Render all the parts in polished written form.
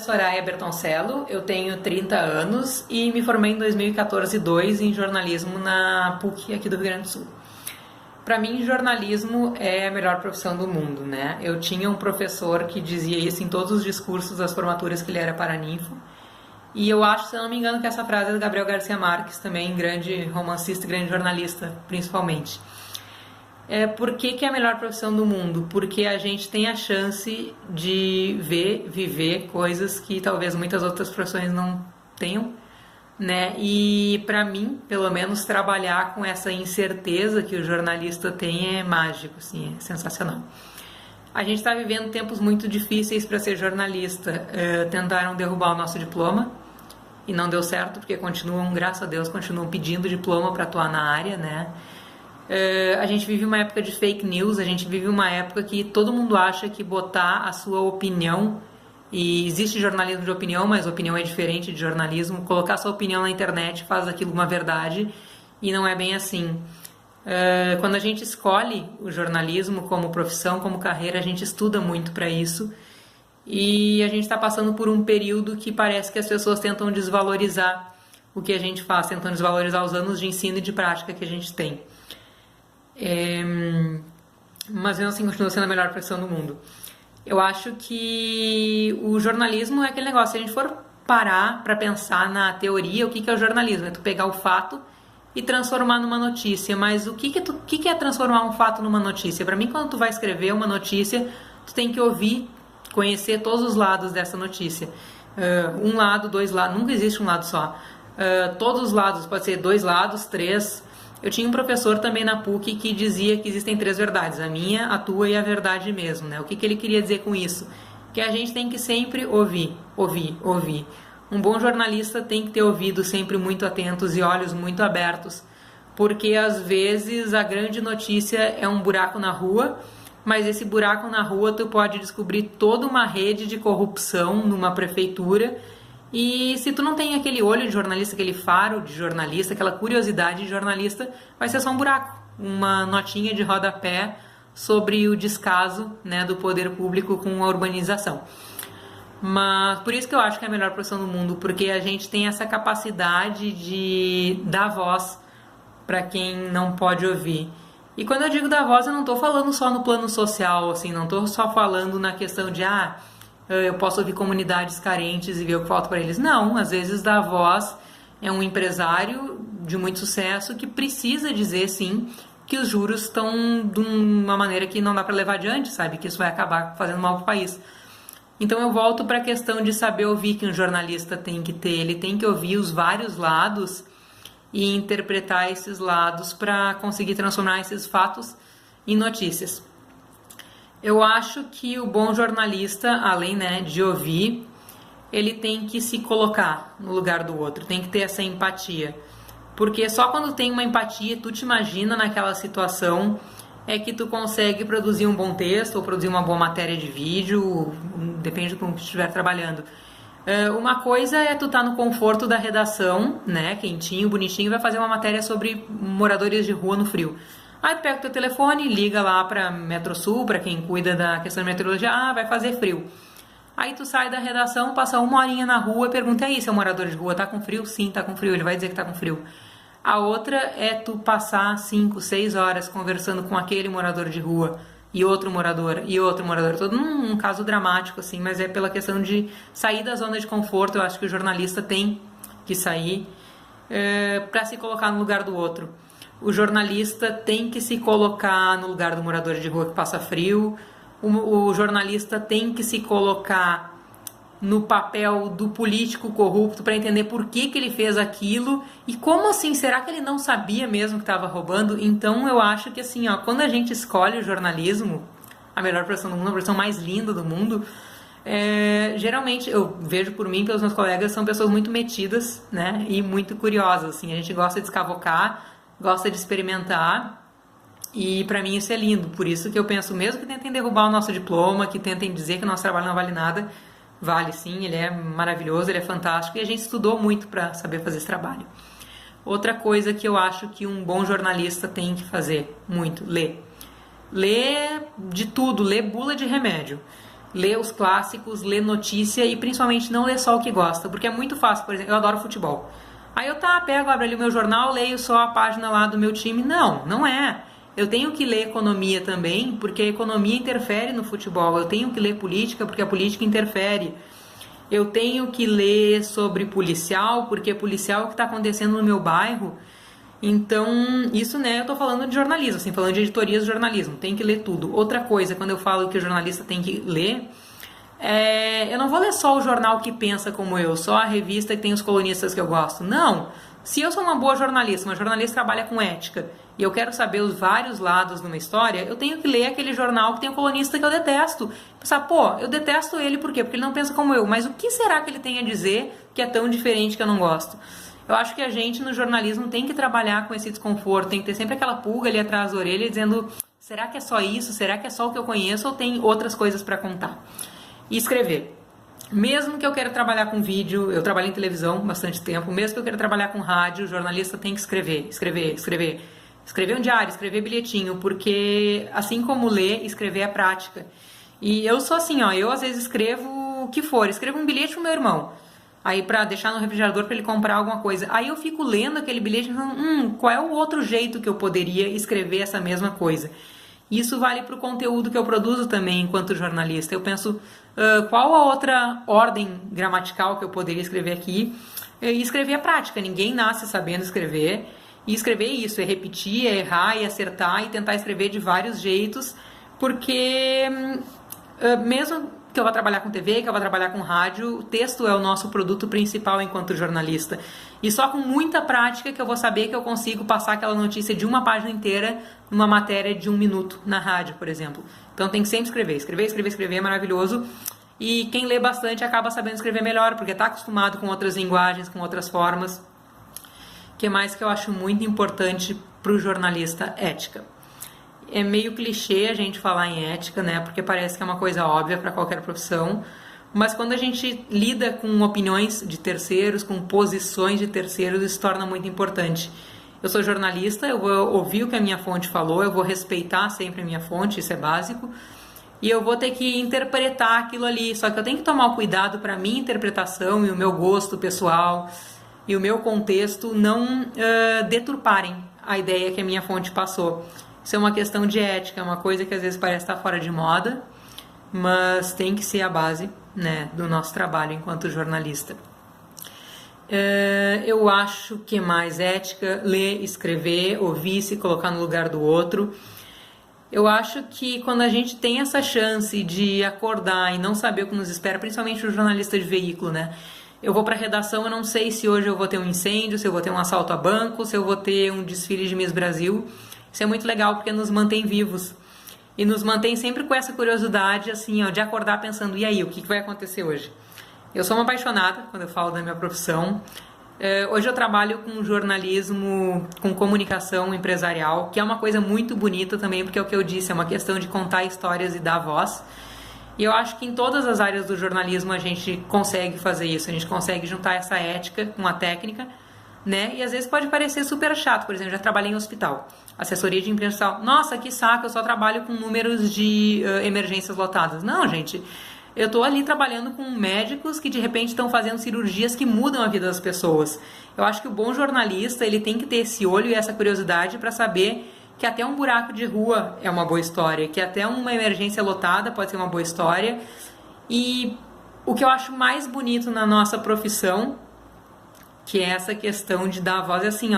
Soraya Bertoncello, eu tenho 30 anos e me formei em 2014-2 em jornalismo na PUC aqui do Rio Grande do Sul. Para mim, jornalismo é a melhor profissão do mundo, né? Eu tinha um professor que dizia isso em todos os discursos das formaturas que ele era paraninfo. E eu acho, se eu não me engano, que essa frase é do Gabriel Garcia Marques, também grande romancista e grande jornalista, principalmente. Por que é a melhor profissão do mundo? Porque a gente tem a chance de viver coisas que talvez muitas outras profissões não tenham, né? E para mim, pelo menos, trabalhar com essa incerteza que o jornalista tem é mágico, assim, é sensacional. A gente está vivendo tempos muito difíceis para ser jornalista. Tentaram derrubar o nosso diploma e não deu certo, porque continuam, graças a Deus, continuam pedindo diploma para atuar na área, né? A gente vive uma época de fake news, a gente vive uma época que todo mundo acha que botar a sua opinião, e existe jornalismo de opinião, mas opinião é diferente de jornalismo, colocar sua opinião na internet faz aquilo uma verdade, e não é bem assim. Quando a gente escolhe o jornalismo como profissão, como carreira, a gente estuda muito para isso, e a gente está passando por um período que parece que as pessoas tentam desvalorizar o que a gente faz, tentam desvalorizar os anos de ensino e de prática que a gente tem. Mas mesmo assim continua sendo a melhor profissão do mundo. Eu acho que o jornalismo é aquele negócio, se a gente for parar para pensar na teoria, o que é o jornalismo? É tu pegar o fato e transformar numa notícia. Mas o que é transformar um fato numa notícia? Para mim, quando tu vai escrever uma notícia, tu tem que ouvir, conhecer todos os lados dessa notícia. Um lado, dois lados, nunca existe um lado só. Todos os lados, pode ser 2 lados, 3. Eu tinha um professor também na PUC que dizia que existem 3 verdades, a minha, a tua e a verdade mesmo, né? O que ele queria dizer com isso? Que a gente tem que sempre ouvir. Um bom jornalista tem que ter ouvidos sempre muito atentos e olhos muito abertos, porque às vezes a grande notícia é um buraco na rua, mas esse buraco na rua tu pode descobrir toda uma rede de corrupção numa prefeitura. E se tu não tem aquele olho de jornalista, aquele faro de jornalista, aquela curiosidade de jornalista, vai ser só um buraco, uma notinha de rodapé sobre o descaso, né, do poder público com a urbanização. Mas por isso que eu acho que é a melhor profissão do mundo, porque a gente tem essa capacidade de dar voz para quem não pode ouvir. E quando eu digo dar voz, eu não estou falando só no plano social, assim, não estou só falando na questão de eu posso ouvir comunidades carentes e ver o que falta para eles. Não, às vezes dar voz é um empresário de muito sucesso que precisa dizer, sim, que os juros estão de uma maneira que não dá para levar adiante, sabe? Que isso vai acabar fazendo mal para o país. Então eu volto para a questão de saber ouvir que um jornalista tem que ter. Ele tem que ouvir os vários lados e interpretar esses lados para conseguir transformar esses fatos em notícias. Eu acho que o bom jornalista, além, né, de ouvir, ele tem que se colocar no lugar do outro, tem que ter essa empatia. Porque só quando tem uma empatia, tu te imagina naquela situação, é que tu consegue produzir um bom texto ou produzir uma boa matéria de vídeo, depende de como tu estiver trabalhando. Uma coisa é tu estar no conforto da redação, né, quentinho, bonitinho, e vai fazer uma matéria sobre moradores de rua no frio. Aí tu pega o teu telefone, liga lá para Metrosul, para quem cuida da questão de meteorologia, vai fazer frio. Aí tu sai da redação, passa 1 horinha na rua e pergunta aí, seu morador de rua tá com frio? Sim, tá com frio, ele vai dizer que tá com frio. A outra é tu passar 5, 6 horas conversando com aquele morador de rua e outro morador, todo um caso dramático, assim, mas é pela questão de sair da zona de conforto. Eu acho que o jornalista tem que sair para se colocar no lugar do outro. O jornalista tem que se colocar no lugar do morador de rua que passa frio. O jornalista tem que se colocar no papel do político corrupto para entender por que ele fez aquilo e como assim, será que ele não sabia mesmo que estava roubando? Então eu acho que assim, quando a gente escolhe o jornalismo, a melhor profissão do mundo, a profissão mais linda do mundo, geralmente eu vejo por mim, pelos meus colegas, são pessoas muito metidas, né, e muito curiosas, assim, a gente gosta de escavocar, gosta de experimentar. E pra mim isso é lindo, por isso que eu penso, mesmo que tentem derrubar o nosso diploma, que tentem dizer que o nosso trabalho não vale nada, vale sim, ele é maravilhoso, ele é fantástico e a gente estudou muito para saber fazer esse trabalho. Outra coisa que eu acho que um bom jornalista tem que fazer muito, ler. Ler de tudo, ler bula de remédio. ler os clássicos, ler notícia e principalmente não ler só o que gosta, porque é muito fácil. Por exemplo, eu adoro futebol. Aí eu pego, abro ali o meu jornal, leio só a página lá do meu time. Não, não é. Eu tenho que ler economia também, porque a economia interfere no futebol. Eu tenho que ler política, porque a política interfere. Eu tenho que ler sobre policial, porque policial é o que está acontecendo no meu bairro. Então, isso, né, eu tô falando de jornalismo, assim, falando de editorias de jornalismo, tem que ler tudo. Outra coisa, quando eu falo que o jornalista tem que ler, eu não vou ler só o jornal que pensa como eu, só a revista que tem os colunistas que eu gosto. Não! Se eu sou uma boa jornalista, uma jornalista que trabalha com ética, e eu quero saber os vários lados de uma história, eu tenho que ler aquele jornal que tem um colunista que eu detesto. Pensar, pô, eu detesto ele, por quê? Porque ele não pensa como eu, mas o que será que ele tem a dizer que é tão diferente que eu não gosto? Eu acho que a gente no jornalismo tem que trabalhar com esse desconforto, tem que ter sempre aquela pulga ali atrás da orelha dizendo, será que é só isso? Será que é só o que eu conheço ou tem outras coisas para contar? E escrever. Mesmo que eu queira trabalhar com vídeo, eu trabalho em televisão bastante tempo, mesmo que eu queira trabalhar com rádio, o jornalista tem que escrever. Escrever um diário, escrever bilhetinho, porque assim como ler, escrever é prática. E eu sou assim, eu às vezes escrevo o que for, escrevo um bilhete pro meu irmão, aí pra deixar no refrigerador pra ele comprar alguma coisa. Aí eu fico lendo aquele bilhete e falando, qual é o outro jeito que eu poderia escrever essa mesma coisa? Isso vale para o conteúdo que eu produzo também enquanto jornalista. Eu penso, qual a outra ordem gramatical que eu poderia escrever aqui? E escrever é prática, ninguém nasce sabendo escrever. E escrever é isso, é repetir, é errar e acertar e tentar escrever de vários jeitos, porque mesmo que eu vá trabalhar com TV, que eu vá trabalhar com rádio, o texto é o nosso produto principal enquanto jornalista. E só com muita prática que eu vou saber que eu consigo passar aquela notícia de uma página inteira numa matéria de 1 minuto na rádio, por exemplo. Então tem que sempre escrever. Escrever é maravilhoso. E quem lê bastante acaba sabendo escrever melhor, porque está acostumado com outras linguagens, com outras formas. O que mais que eu acho muito importante para o jornalista? Ética. É meio clichê a gente falar em ética, né? Porque parece que é uma coisa óbvia para qualquer profissão. Mas quando a gente lida com opiniões de terceiros, com posições de terceiros, isso se torna muito importante. Eu sou jornalista, eu vou ouvir o que a minha fonte falou, eu vou respeitar sempre a minha fonte, isso é básico. E eu vou ter que interpretar aquilo ali. Só que eu tenho que tomar o cuidado para a minha interpretação e o meu gosto pessoal e o meu contexto não deturparem a ideia que a minha fonte passou. Isso é uma questão de ética, é uma coisa que às vezes parece estar fora de moda, mas tem que ser a base, né, do nosso trabalho enquanto jornalista. Eu acho que mais ética, ler, escrever, ouvir, se colocar no lugar do outro. Eu acho que quando a gente tem essa chance de acordar e não saber o que nos espera, principalmente o jornalista de veículo, né? Eu vou para a redação, eu não sei se hoje eu vou ter um incêndio, se eu vou ter um assalto a banco, se eu vou ter um desfile de Miss Brasil. Isso é muito legal porque nos mantém vivos. E nos mantém sempre com essa curiosidade, assim, de acordar pensando, e aí, o que vai acontecer hoje? Eu sou uma apaixonada quando eu falo da minha profissão. Hoje eu trabalho com jornalismo, com comunicação empresarial, que é uma coisa muito bonita também, porque é o que eu disse, é uma questão de contar histórias e dar voz. E eu acho que em todas as áreas do jornalismo a gente consegue fazer isso, a gente consegue juntar essa ética com a técnica, né? E às vezes pode parecer super chato, por exemplo, já trabalhei em hospital, assessoria de imprensa, nossa, que saco, eu só trabalho com números de emergências lotadas. Não, gente, eu tô ali trabalhando com médicos que de repente estão fazendo cirurgias que mudam a vida das pessoas. Eu acho que o bom jornalista, ele tem que ter esse olho e essa curiosidade para saber que até um buraco de rua é uma boa história, que até uma emergência lotada pode ser uma boa história. E o que eu acho mais bonito na nossa profissão, que é essa questão de dar a voz, é assim,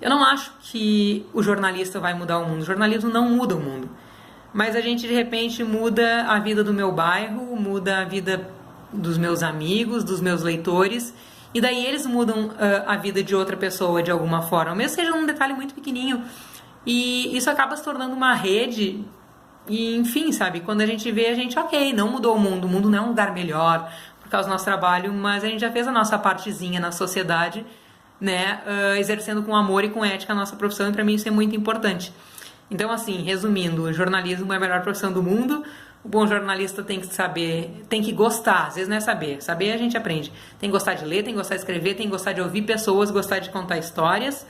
eu não acho que o jornalista vai mudar o mundo, o jornalismo não muda o mundo, mas a gente de repente muda a vida do meu bairro, muda a vida dos meus amigos, dos meus leitores, e daí eles mudam a vida de outra pessoa de alguma forma, mesmo que seja um detalhe muito pequenininho, e isso acaba se tornando uma rede. E enfim, sabe, quando a gente vê, a gente, ok, não mudou o mundo não é um lugar melhor por causa do nosso trabalho, mas a gente já fez a nossa partezinha na sociedade, né, exercendo com amor e com ética a nossa profissão, e para mim isso é muito importante. Então, assim, resumindo, o jornalismo é a melhor profissão do mundo, o bom jornalista tem que saber, tem que gostar, às vezes não é saber a gente aprende, tem que gostar de ler, tem que gostar de escrever, tem que gostar de ouvir pessoas, gostar de contar histórias,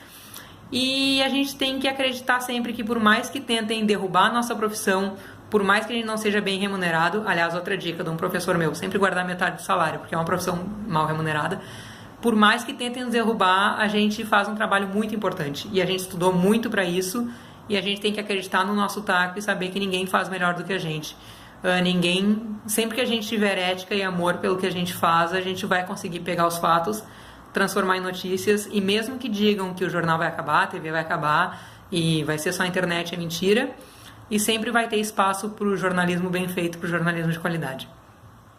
e a gente tem que acreditar sempre que por mais que tentem derrubar a nossa profissão, por mais que a gente não seja bem remunerado, aliás, outra dica de um professor meu, sempre guardar metade do salário, porque é uma profissão mal remunerada, por mais que tentem nos derrubar, a gente faz um trabalho muito importante, e a gente estudou muito para isso, e a gente tem que acreditar no nosso taco e saber que ninguém faz melhor do que a gente. Sempre que a gente tiver ética e amor pelo que a gente faz, a gente vai conseguir pegar os fatos, transformar em notícias, e mesmo que digam que o jornal vai acabar, a TV vai acabar, e vai ser só a internet, é mentira, e sempre vai ter espaço para o jornalismo bem feito, para o jornalismo de qualidade.